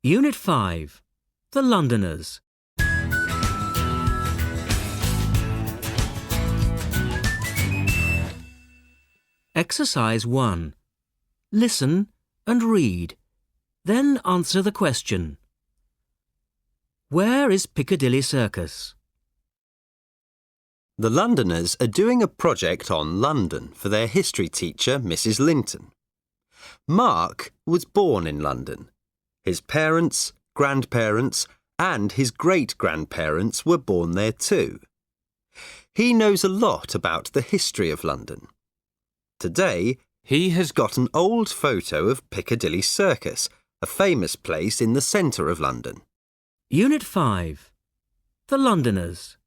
Unit 5. The Londoners. Exercise 1. Listen and read. Then answer the question. Where is Piccadilly Circus? The Londoners are doing a project on London for their history teacher, Mrs. Linton. Mark was born in London. His parents, grandparents, and his great-grandparents were born there too. He knows a lot about the history of London. Today, he has got an old photo of Piccadilly Circus, a famous place in the centre of London. Unit 5. The Londoners.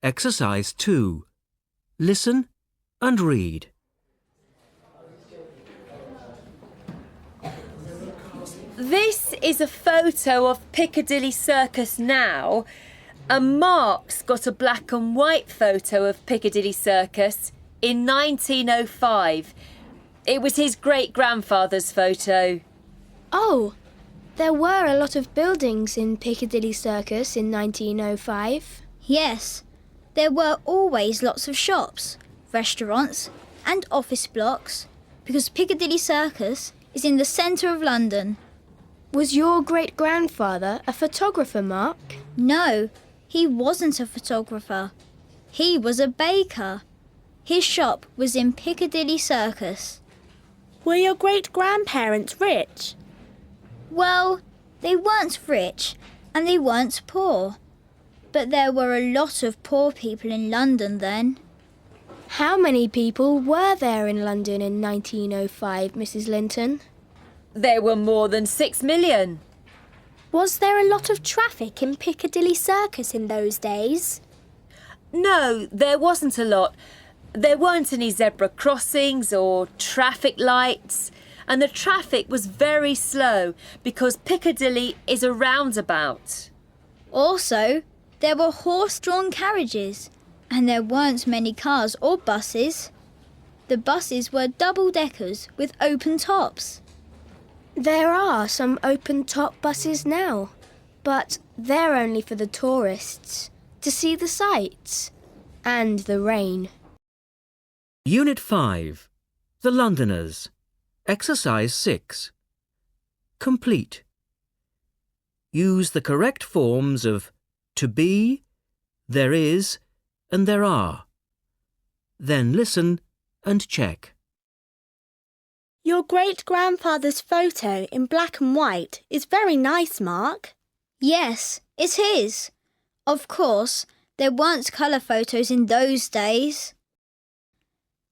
Exercise 2. Listen and read. This is a photo of Piccadilly Circus now, and Mark's got a black and white photo of Piccadilly Circus in 1905. It was his great-grandfather's photo. Oh, there were a lot of buildings in Piccadilly Circus in 1905. Yes, there were always lots of shops, restaurants and office blocks because Piccadilly Circus is in the centre of London. Was your great-grandfather a photographer, Mark? No, he wasn't a photographer. He was a baker. His shop was in Piccadilly Circus. Were your great-grandparents rich? Well, they weren't rich and they weren't poor. But there were a lot of poor people in London then. How many people were there in London in 1905, Mrs. Linton? There were more than 6 million. Was there a lot of traffic in Piccadilly Circus in those days? No, there wasn't a lot. There weren't any zebra crossings or traffic lights, and the traffic was very slow because Piccadilly is a roundabout. Also, there were horse-drawn carriages, and there weren't many cars or buses. The buses were double-deckers with open tops. There are some open-top buses now, but they're only for the tourists, to see the sights and the rain. Unit 5. The Londoners. Exercise 6. Complete. Use the correct forms of to be, there is, and there are. Then listen and check. Your great-grandfather's photo in black and white is very nice, Mark. Yes, it is. Of course, there weren't colour photos in those days.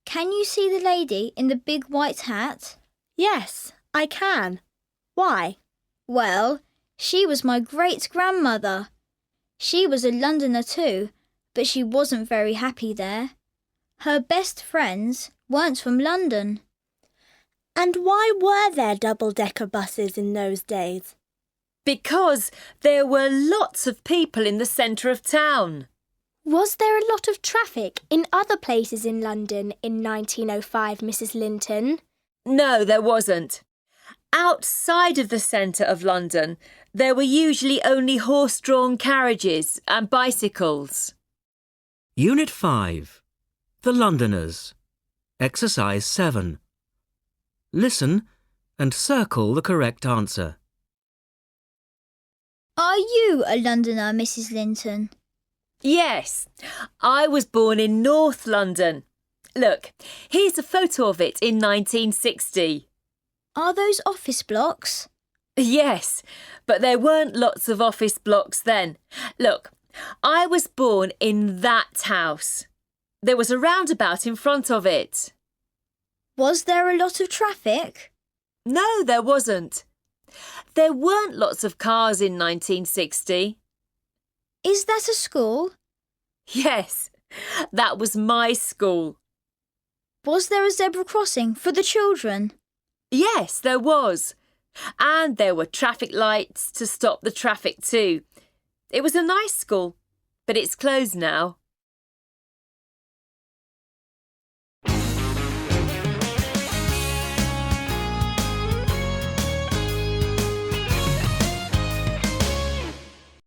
Can you see the lady in the big white hat? Yes, I can. Why? Well, she was my great-grandmother. She was a Londoner too, but she wasn't very happy there. Her best friends weren't from London. And why were there double-decker buses in those days? Because there were lots of people in the centre of town. Was there a lot of traffic in other places in London in 1905, Mrs. Linton? No, there wasn't. Outside of the centre of London, there were usually only horse-drawn carriages and bicycles. Unit 5. The Londoners. Exercise 7. Listen and circle the correct answer. Are you a Londoner, Mrs. Linton? Yes, I was born in North London. Look, here's a photo of it in 1960. Are those office blocks? Yes, but there weren't lots of office blocks then. Look, I was born in that house. There was a roundabout in front of it. Was there a lot of traffic? No, there wasn't. There weren't lots of cars in 1960. Is that a school? Yes, that was my school. Was there a zebra crossing for the children? Yes, there was. And there were traffic lights to stop the traffic too. It was a nice school, but it's closed now.